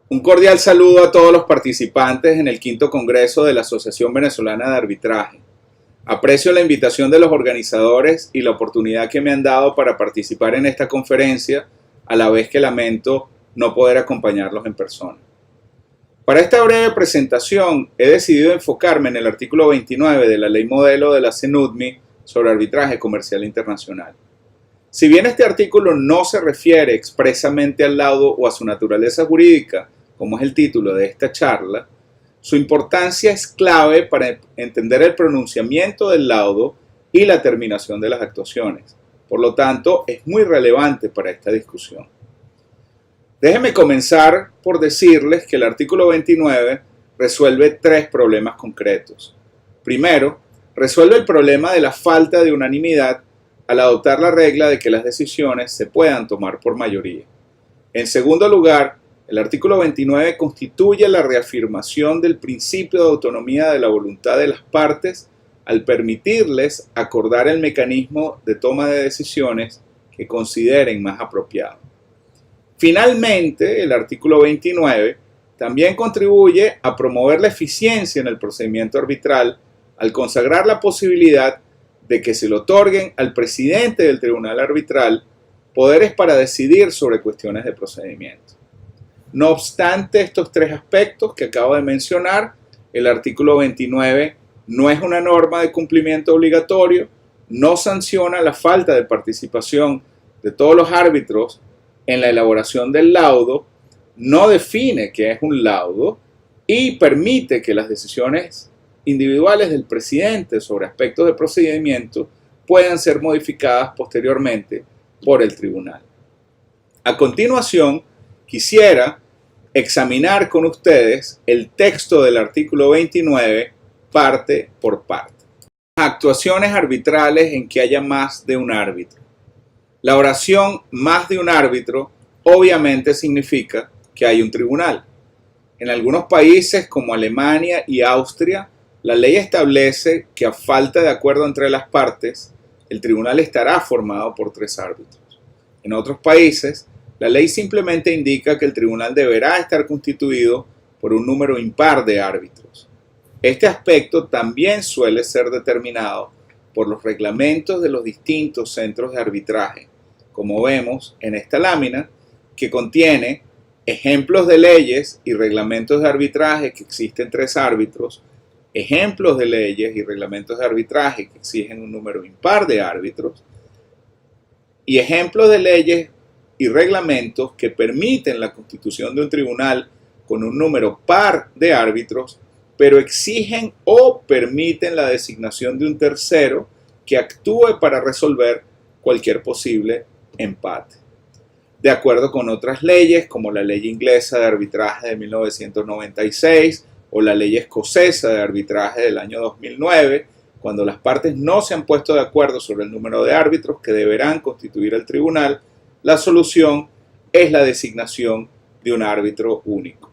Un cordial saludo a todos los participantes en el quinto congreso de la Asociación Venezolana de Arbitraje. Aprecio la invitación de los organizadores y la oportunidad que me han dado para participar en esta conferencia, a la vez que lamento no poder acompañarlos en persona. Para esta breve presentación he decidido enfocarme en el artículo 29 de la Ley Modelo de la CENUDMI sobre arbitraje comercial internacional. Si bien este artículo no se refiere expresamente al laudo o a su naturaleza jurídica, como es el título de esta charla, su importancia es clave para entender el pronunciamiento del laudo y la terminación de las actuaciones. Por lo tanto, es muy relevante para esta discusión. Déjenme comenzar por decirles que el artículo 29 resuelve tres problemas concretos. Primero, resuelve el problema de la falta de unanimidad al adoptar la regla de que las decisiones se puedan tomar por mayoría. En segundo lugar, el artículo 29 constituye la reafirmación del principio de autonomía de la voluntad de las partes al permitirles acordar el mecanismo de toma de decisiones que consideren más apropiado. Finalmente, el artículo 29 también contribuye a promover la eficiencia en el procedimiento arbitral al consagrar la posibilidad de que se le otorguen al presidente del tribunal arbitral poderes para decidir sobre cuestiones de procedimiento. No obstante estos tres aspectos que acabo de mencionar, el artículo 29 no es una norma de cumplimiento obligatorio, no sanciona la falta de participación de todos los árbitros en la elaboración del laudo, no define qué es un laudo y permite que las decisiones individuales del presidente sobre aspectos de procedimiento puedan ser modificadas posteriormente por el tribunal. A continuación, quisiera examinar con ustedes el texto del artículo 29 parte por parte. Actuaciones arbitrales en que haya más de un árbitro. La oración más de un árbitro obviamente significa que hay un tribunal. En algunos países como Alemania y Austria, la ley establece que a falta de acuerdo entre las partes, el tribunal estará formado por 3 árbitros. En otros países, la ley simplemente indica que el tribunal deberá estar constituido por un número impar de árbitros. Este aspecto también suele ser determinado por los reglamentos de los distintos centros de arbitraje, como vemos en esta lámina, que contiene ejemplos de leyes y reglamentos de arbitraje que existen 3 árbitros, ejemplos de leyes y reglamentos de arbitraje que exigen un número impar de árbitros, y ejemplos de leyes y reglamentos que permiten la constitución de un tribunal con un número par de árbitros, pero exigen o permiten la designación de un tercero que actúe para resolver cualquier posible empate. De acuerdo con otras leyes, como la ley inglesa de arbitraje de 1996 o la ley escocesa de arbitraje del año 2009, cuando las partes no se han puesto de acuerdo sobre el número de árbitros que deberán constituir el tribunal, la solución es la designación de un árbitro único.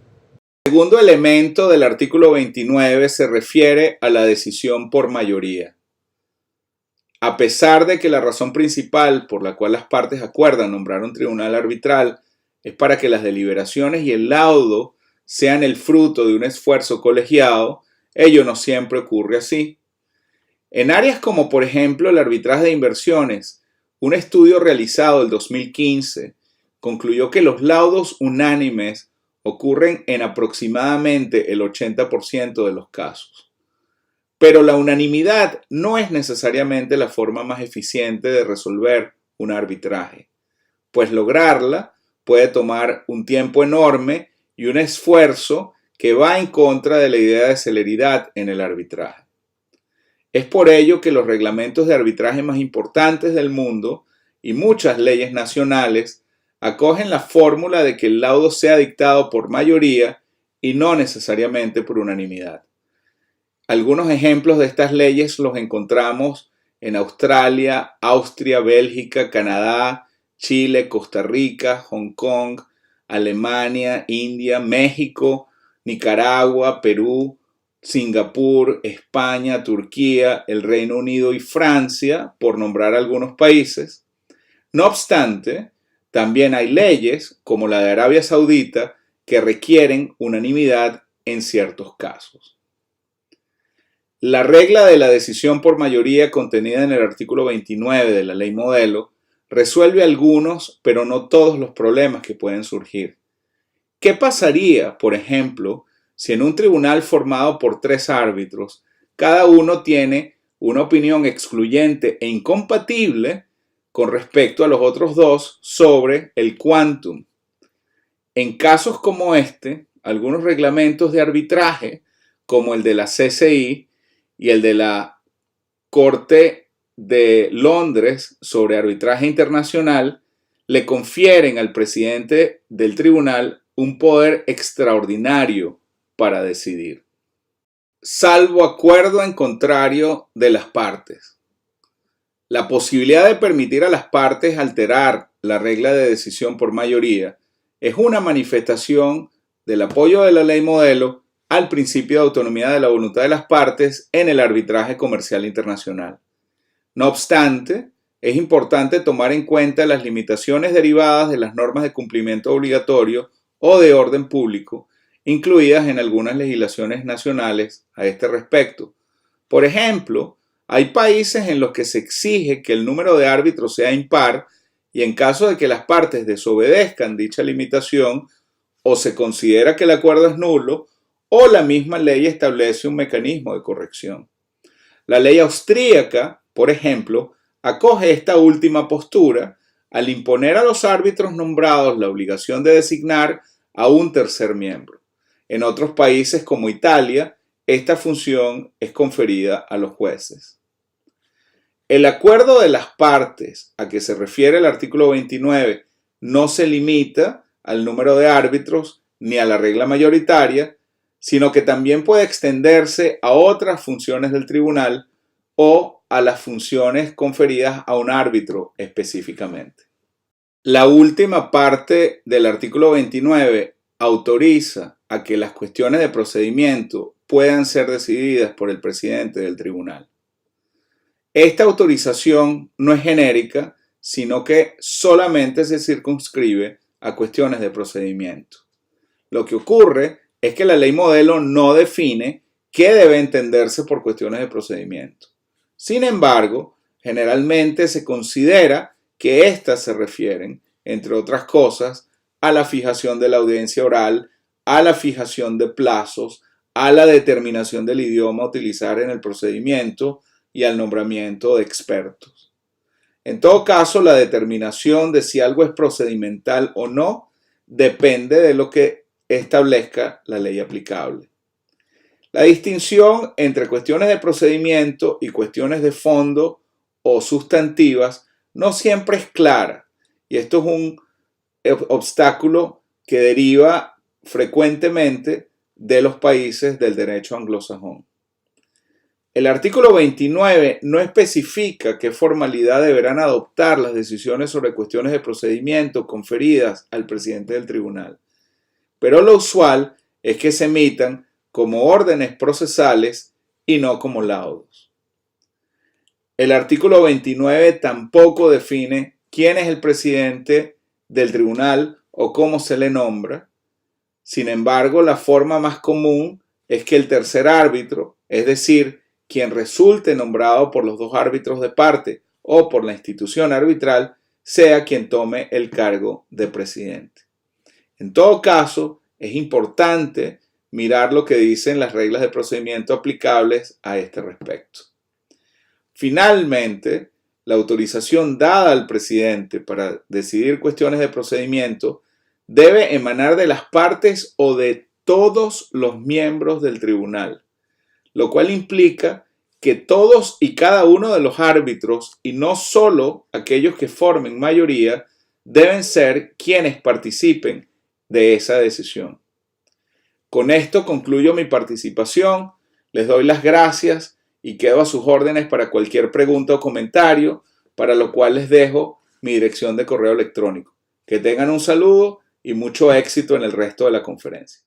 El segundo elemento del artículo 29 se refiere a la decisión por mayoría. A pesar de que la razón principal por la cual las partes acuerdan nombrar un tribunal arbitral es para que las deliberaciones y el laudo sean el fruto de un esfuerzo colegiado, ello no siempre ocurre así. En áreas como por ejemplo el arbitraje de inversiones, un estudio realizado en 2015 concluyó que los laudos unánimes ocurren en aproximadamente el 80% de los casos. Pero la unanimidad no es necesariamente la forma más eficiente de resolver un arbitraje, pues lograrla puede tomar un tiempo enorme y un esfuerzo que va en contra de la idea de celeridad en el arbitraje. Es por ello que los reglamentos de arbitraje más importantes del mundo y muchas leyes nacionales acogen la fórmula de que el laudo sea dictado por mayoría y no necesariamente por unanimidad. Algunos ejemplos de estas leyes los encontramos en Australia, Austria, Bélgica, Canadá, Chile, Costa Rica, Hong Kong, Alemania, India, México, Nicaragua, Perú, Singapur, España, Turquía, el Reino Unido y Francia, por nombrar algunos países. No obstante, también hay leyes, como la de Arabia Saudita, que requieren unanimidad en ciertos casos. La regla de la decisión por mayoría contenida en el artículo 29 de la Ley Modelo resuelve algunos, pero no todos los problemas que pueden surgir. ¿Qué pasaría, por ejemplo, si en un tribunal formado por 3 árbitros, cada uno tiene una opinión excluyente e incompatible con respecto a los otros 2 sobre el quantum? En casos como este, algunos reglamentos de arbitraje, como el de la CCI y el de la Corte de Londres sobre arbitraje internacional, le confieren al presidente del tribunal un poder extraordinario para decidir, salvo acuerdo en contrario de las partes. La posibilidad de permitir a las partes alterar la regla de decisión por mayoría es una manifestación del apoyo de la Ley Modelo al principio de autonomía de la voluntad de las partes en el arbitraje comercial internacional. No obstante, es importante tomar en cuenta las limitaciones derivadas de las normas de cumplimiento obligatorio o de orden público, incluidas en algunas legislaciones nacionales a este respecto. Por ejemplo, hay países en los que se exige que el número de árbitros sea impar y en caso de que las partes desobedezcan dicha limitación, o se considera que el acuerdo es nulo, o la misma ley establece un mecanismo de corrección. La ley austríaca, por ejemplo, acoge esta última postura al imponer a los árbitros nombrados la obligación de designar a un tercer miembro. En otros países como Italia, esta función es conferida a los jueces. El acuerdo de las partes a que se refiere el artículo 29 no se limita al número de árbitros ni a la regla mayoritaria, sino que también puede extenderse a otras funciones del tribunal o a las funciones conferidas a un árbitro específicamente. La última parte del artículo 29 autoriza a que las cuestiones de procedimiento puedan ser decididas por el presidente del tribunal. Esta autorización no es genérica, sino que solamente se circunscribe a cuestiones de procedimiento. Lo que ocurre es que la Ley Modelo no define qué debe entenderse por cuestiones de procedimiento. Sin embargo, generalmente se considera que éstas se refieren, entre otras cosas, a la fijación de la audiencia oral, a la fijación de plazos, a la determinación del idioma a utilizar en el procedimiento y al nombramiento de expertos. En todo caso, la determinación de si algo es procedimental o no depende de lo que establezca la ley aplicable. La distinción entre cuestiones de procedimiento y cuestiones de fondo o sustantivas no siempre es clara, y esto es un obstáculo que deriva frecuentemente de los países del derecho anglosajón. El artículo 29 no especifica qué formalidad deberán adoptar las decisiones sobre cuestiones de procedimiento conferidas al presidente del tribunal, pero lo usual es que se emitan como órdenes procesales y no como laudos. El artículo 29 tampoco define quién es el presidente del tribunal o cómo se le nombra. Sin embargo, la forma más común es que el tercer árbitro, es decir, quien resulte nombrado por los 2 árbitros de parte o por la institución arbitral, sea quien tome el cargo de presidente. En todo caso, es importante mirar lo que dicen las reglas de procedimiento aplicables a este respecto. Finalmente, la autorización dada al presidente para decidir cuestiones de procedimiento debe emanar de las partes o de todos los miembros del tribunal, lo cual implica que todos y cada uno de los árbitros, y no solo aquellos que formen mayoría, deben ser quienes participen de esa decisión. Con esto concluyo mi participación, les doy las gracias y quedo a sus órdenes para cualquier pregunta o comentario, para lo cual les dejo mi dirección de correo electrónico. Que tengan un saludo y mucho éxito en el resto de la conferencia.